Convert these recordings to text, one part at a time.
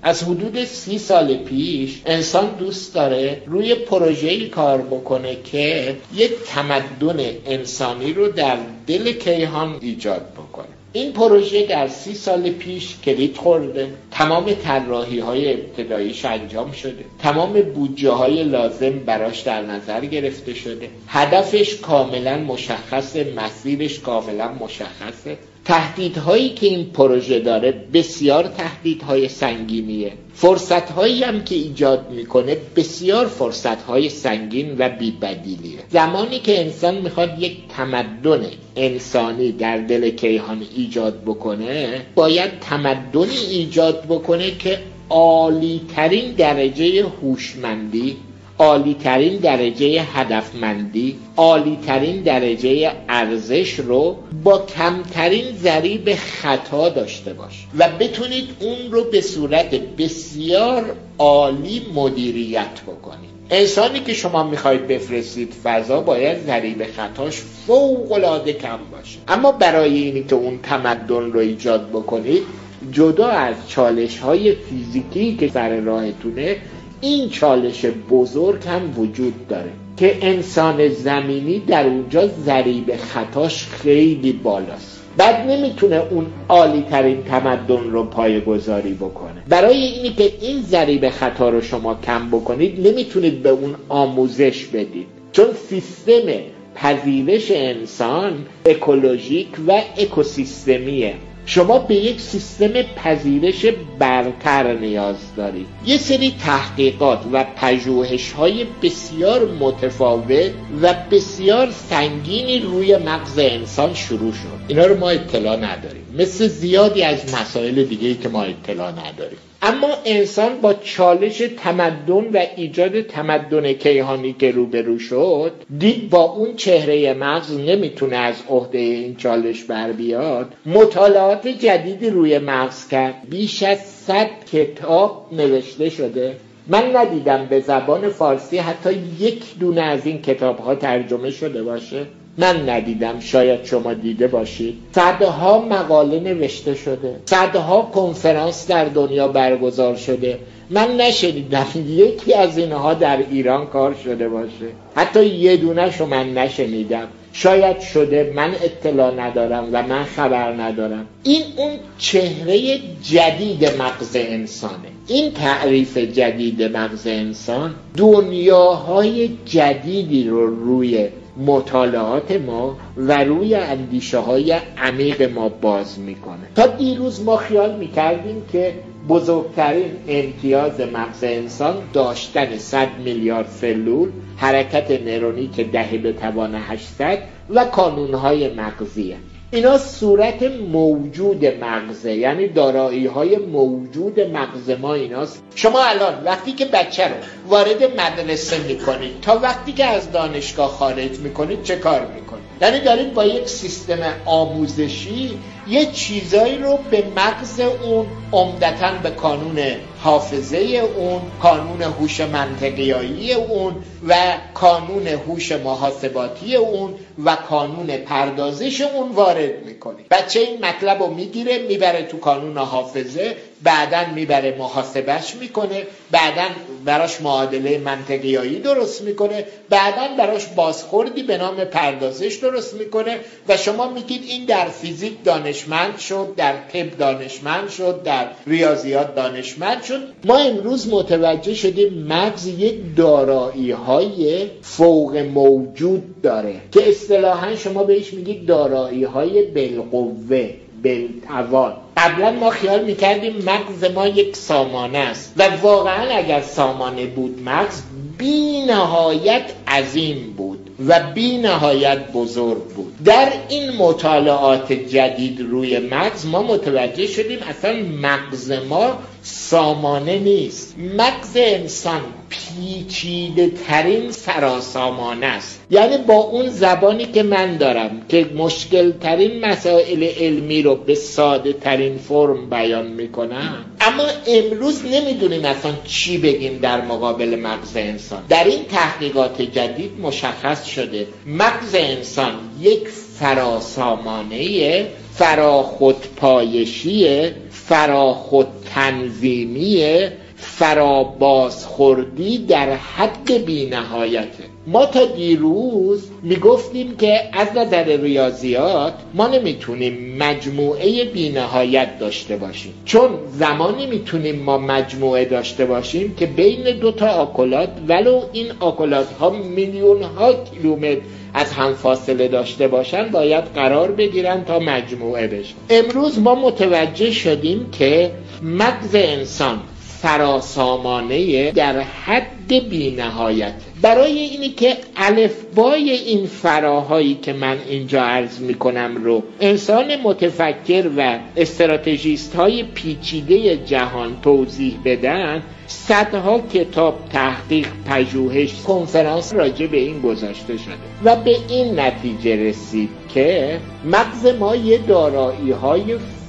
از حدود 30 سال پیش انسان دوست داره روی پروژه‌ای کار بکنه که یک تمدن انسانی رو در دل کیهان ایجاد بکنه. این پروژه در 30 سال پیش کلید خورده، تمام طراحی‌های ابتداییش انجام شده، تمام بودجه‌های لازم براش در نظر گرفته شده، هدفش کاملا مشخصه، مسیرش کاملا مشخصه. تهدیدهایی که این پروژه داره بسیار تهدیدهای سنگینیه، فرصتهایی هم که ایجاد میکنه بسیار فرصتهای سنگین و بی‌بدیلیه. زمانی که انسان میخواد یک تمدن انسانی در دل کیهان ایجاد بکنه، باید تمدنی ایجاد بکنه که عالی ترین درجه هوشمندی، عالی ترین درجه هدفمندی، عالی ترین درجه ارزش رو با کمترین ضریب خطا داشته باشه و بتونید اون رو به صورت بسیار عالی مدیریت بکنید. انسانی که شما میخواید بفرستید فضا باید ضریب خطاش فوق‌العاده کم باشه. اما برای اینی که اون تمدن رو ایجاد بکنید، جدا از چالش‌های فیزیکی که سر راهتونه، این چالش بزرگ هم وجود داره که انسان زمینی در اونجا ضریب خطاش خیلی بالاست. بعد نمیتونه اون عالی ترین تمدن رو پایه‌گذاری بکنه. برای اینی که این ضریب خطا رو شما کم بکنید، نمیتونید به اون آموزش بدید، چون سیستم پذیرش انسان اکولوژیک و اکوسیستمیه. شما به یک سیستم پذیرش برتر نیاز دارید. یه سری تحقیقات و پژوهش‌های بسیار متفاوت و بسیار سنگینی روی مغز انسان شروع شد. اینا رو ما اطلاع نداریم، مثل زیادی از مسائل دیگه‌ای که ما اطلاع نداریم. اما انسان با چالش تمدن و ایجاد تمدن کیهانی که روبرو شد، دید با اون چهره مغز نمیتونه از عهده این چالش بر بیاد. مطالعات جدیدی روی مغز کرد. بیش از 100 کتاب نوشته شده. من ندیدم به زبان فارسی حتی یک دونه از این کتاب‌ها ترجمه شده باشه. من ندیدم، شاید شما دیده باشید. صدها مقاله نوشته شده، صدها کنفرانس در دنیا برگزار شده. من نشنیدم یکی از اینها در ایران کار شده باشه. حتی یه دونه‌شو من نشنیدم. شاید شده، من اطلاع ندارم و من خبر ندارم. این اون چهره جدید مغز انسانه. این تعریف جدید مغز انسان دنیاهای جدیدی رو روی مطالعات ما و روی اندیشه های عمیق ما باز میکنه. تا دیروز ما خیال میکردیم که بزرگترین امتیاز مغز انسان داشتن 100 میلیارد سلول، حرکت نورونی که 10 به توان 800 و کانونهای مغزیه. اینا صورت موجود مغزه، یعنی دارایی‌های موجود مغز ما ایناست. شما الان وقتی که بچه رو وارد مدرسه میکنید تا وقتی که از دانشگاه خارج میکنید چه کار میکنید؟ یعنی دارید با یک سیستم آموزشی یه چیزایی رو به مغز اون، عمدتاً به کانون حافظه اون، کانون هوش منطقیایی اون و کانون هوش محاسباتی اون و کانون پردازش اون وارد میکنید. بچه این مطلب رو میگیره میبره تو کانون حافظه، بعداً میبره محاسبش میکنه، بعداً براش معادله منطقیایی درست میکنه، بعداً براش بازخوردی به نام پردازش درست میکنه و شما میگید این در فیزیک دانشمند شد، در طب دانشمند شد، در ریاضیات دانشمند شد. ما امروز متوجه شدیم مغز یک دارایی‌های فوق موجود داره که اصطلاحاً شما بهش میگید دارایی‌های بالقوه، بالتوان. قبلا ما خیال میکردیم مغز ما یک سامانه است و واقعا اگر سامانه بود مغز بی نهایت عظیم بود و بی نهایت بزرگ بود. در این مطالعات جدید روی مغز ما متوجه شدیم اصلا مغز ما سامانه نیست. مغز انسان پیچیده ترین سراسامانه است. یعنی با اون زبانی که من دارم که مشکل ترین مسائل علمی رو به ساده ترین فرم بیان میکنم، اما امروز نمیدونیم اصلا چی بگیم در مقابل مغز انسان. در این تحقیقات جدید مشخص شده مغز انسان یک فراسامانه فراخودپایشیه، فراخودتنظیمیه، فرابازخوردی در حد بی‌نهایته. ما تا دیروز میگفتیم که از نظر ریاضیات ما نمیتونیم مجموعه بی‌نهایت داشته باشیم، چون زمانی میتونیم ما مجموعه داشته باشیم که بین دو تا آکولات ولو این آکولات ها میلیون ها کیلومتر از هم فاصله داشته باشن باید قرار بگیرن تا مجموعه بشن. امروز ما متوجه شدیم که مغز انسان فراسامانه در حد بی‌نهایت. برای اینی که الفبای این فراهایی که من اینجا عرض میکنم رو انسان متفکر و استراتژیست های پیچیده جهان توضیح بدن، صدها کتاب، تحقیق، پژوهش، کنفرانس راجع به این گذاشته شده و به این نتیجه رسید که مغز ما یه دارایی های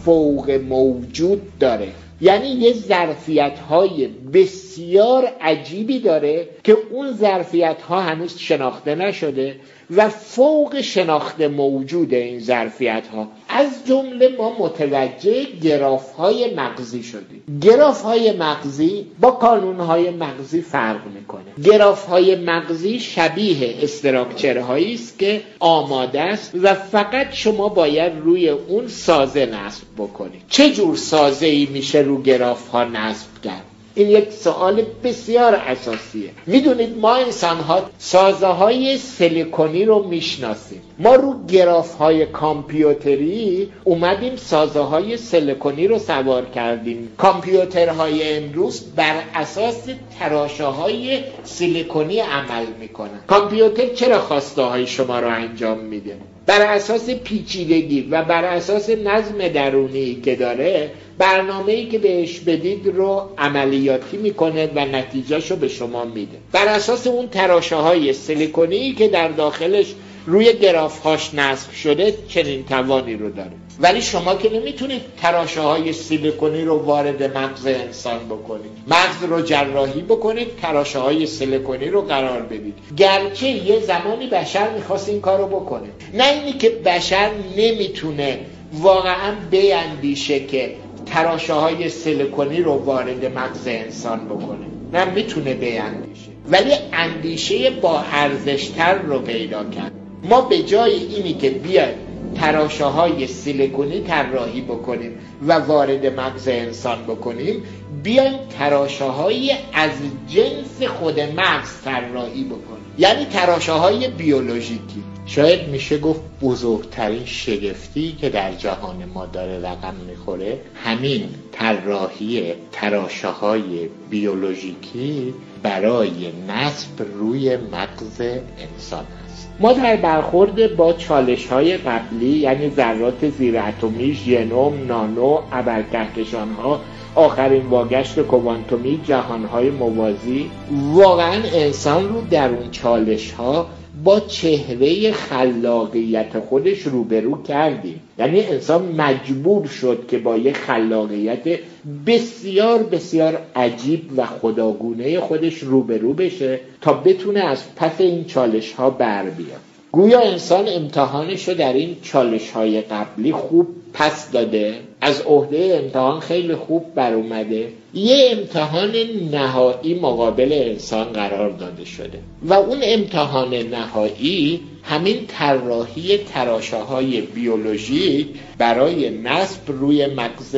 فوق موجود داره، یعنی یه ظرفیت‌های بسیار عجیبی داره که اون ظرفیت‌ها هنوز شناخته نشده و فوق شناخته موجود این ظرفیت‌ها. از جمله ما متوجه گراف‌های مغزی شدیم. گراف‌های مغزی با کانون‌های مغزی فرق می‌کنه. گراف‌های مغزی شبیه استراکچرهایی است که آماده است و فقط شما باید روی اون سازه نصب بکنید. چه جور سازه‌ای میشه رو گراف‌ها نصب کرد؟ این یک سوال بسیار اساسیه. میدونید ما انسان‌ها سازه‌های سیلیکونی رو میشناسیم. ما رو گراف‌های کامپیوتری اومدیم سازه‌های سیلیکونی رو سوار کردیم. کامپیوترهای امروز بر اساس تراشه‌های سیلیکونی عمل میکنن. کامپیوتر چرا خواسته‌های شما رو انجام میده؟ بر اساس پیچیدگی و بر اساس نظم درونی که داره، برنامه‌ای که بهش بدید رو عملیاتی میکنه و نتیجهشو به شما میده. بر اساس اون تراشه‌های سیلیکونی که در داخلش روی گراف‌هاش نصب شده چنین توانی رو داره. ولی شما که نمیتونید تراشه‌های سیلیکونی رو وارد مغز انسان بکنید. مغز رو جراحی بکنید، تراشه‌های سیلیکونی رو قرار بدید. گرچه یه زمانی بشر میخواست این کارو بکنه. نه اینی که بشر نمیتونه واقعا بیندیشه که تراشه‌های سیلیکونی رو وارد مغز انسان بکنه. نه، میتونه بیندیشه، ولی اندیشه با ارزش‌تر رو پیدا کرد. ما به جای اینی که بیایم تراشه‌های سیلیکونی طراحی بکنیم و وارد مغز انسان بکنیم، بیایم تراشه‌های از جنس خود مغز طراحی بکنیم، یعنی تراشه‌های بیولوژیکی. شاید میشه گفت بزرگترین شگفتی که در جهان ما داره رقم میخوره همین طراحی تراشه‌های بیولوژیکی برای نصب روی مغز انسان است. ما در برخورد با چالش‌های قبلی، یعنی ذرات زیراتمی، ژنوم، نانو، ابرکهکشان‌ها، آخرین واگشت کوانتومی، جهان‌های موازی، واقعا انسان رو در اون چالش‌ها با چهره خلاقیت خودش روبرو کردیم. یعنی انسان مجبور شد که با یک خلاقیت بسیار بسیار عجیب و خداگونه خودش روبرو بشه تا بتونه از پس این چالش ها بر بیاد. گویا انسان امتحانش رو در این چالش های قبلی خوب پس داده، از عهده امتحان خیلی خوب بر اومده، یه امتحان نهایی مقابل انسان قرار داده شده و اون امتحان نهایی همین طراحی تراشه‌های بیولوژیک برای نصب روی مغز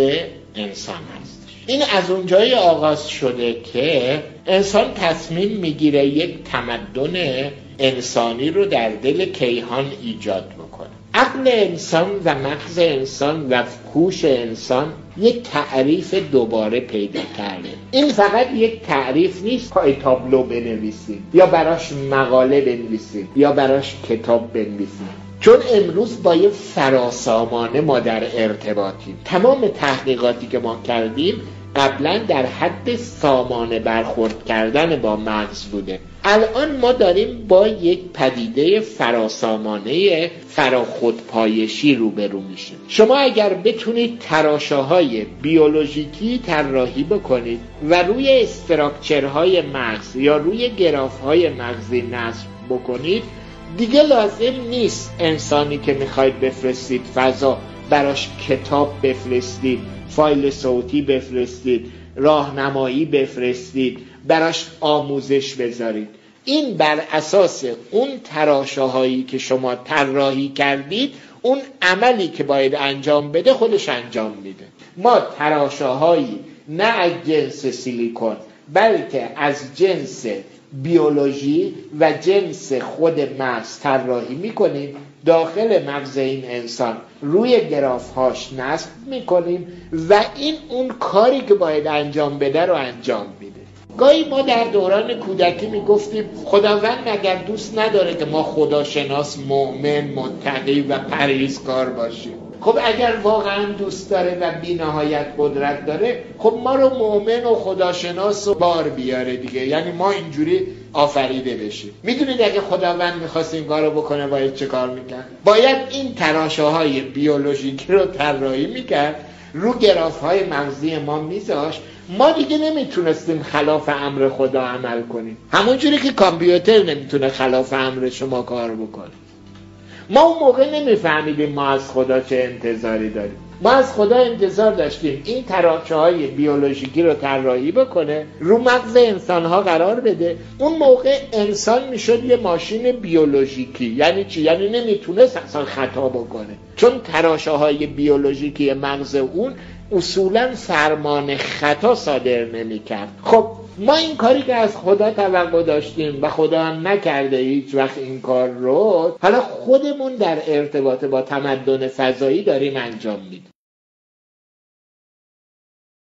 انسان هست. این از اونجای آغاز شده که انسان تصمیم میگیره یک تمدن انسانی رو در دل کیهان ایجاد بکنه. عقل انسان و مغز انسان و هوش انسان یک تعریف دوباره پیدا کرده. این فقط یک تعریف نیست که تابلو بنویسیم یا براش مقاله بنویسیم یا براش کتاب بنویسیم، چون امروز با یه فراسامانه ما در ارتباطیم. تمام تحقیقاتی که ما کردیم قبلا در حد سامانه برخورد کردن با مغز بوده. الان ما داریم با یک پدیده فراسامانه فراخودپایشی روبرو میشیم. شما اگر بتونید تراشه‌های بیولوژیکی طراحی بکنید و روی استراکچرهای مغز یا روی گراف‌های مغزی نصب بکنید، دیگه لازم نیست انسانی که میخواید بفرستید فضا براش کتاب بفرستید، فایل صوتی بفرستید، راهنمایی بفرستید، براش آموزش بذارید. این بر اساس اون تراشه‌هایی که شما طراحی کردید، اون عملی که باید انجام بده خودش انجام میده. ما تراشه‌هایی نه از جنس سیلیکون بلکه از جنس بیولوژی و جنس خود مغز طراحی میکنیم، داخل مغز این انسان روی گراف‌هاش نصب میکنیم و این اون کاری که باید انجام بده رو انجام میده. گاهی ما در دوران کودکی میگفتیم خداوند مگر دوست نداره که ما خداشناس، مؤمن، متقی و پرهیزکار باشیم؟ خب اگر واقعا دوست داره و بی نهایت قدرت داره، خب ما رو مؤمن و خداشناس و بار بیاره دیگه، یعنی ما اینجوری آفریده بشیم. میدونید اگه خداوند میخواست این کارو بکنه باید چه کار میکرد؟ باید این تراشه‌های بیولوژیکی رو طراحی میکرد، رو گراف‌های مغزی ما میذاشت، ما دیگه نمیتونستیم خلاف امر خدا عمل کنیم، همونجوری که کامپیوتر نمیتونه خلاف امر شما کار بکنه. ما اون موقع نمیفهمیدیم ما از خدا چه انتظاری داریم. ما از خدا انتظار داشتیم این تراشه‌های بیولوژیکی رو طراحی بکنه، رو مغز انسان‌ها قرار بده. اون موقع انسان میشد یه ماشین بیولوژیکی. یعنی چی؟ یعنی نمیتونست اصلا خطا بکنه، چون تراشه‌های بیولوژیکی مغز اون اصولاً فرمان خطا صادر نمی‌کرد. خب ما این کاری که از خدا توقع داشتیم و خدا هم نکرده هیچ وقت این کار رو، حالا خودمون در ارتباط با تمدن فضایی داریم انجام میدیم.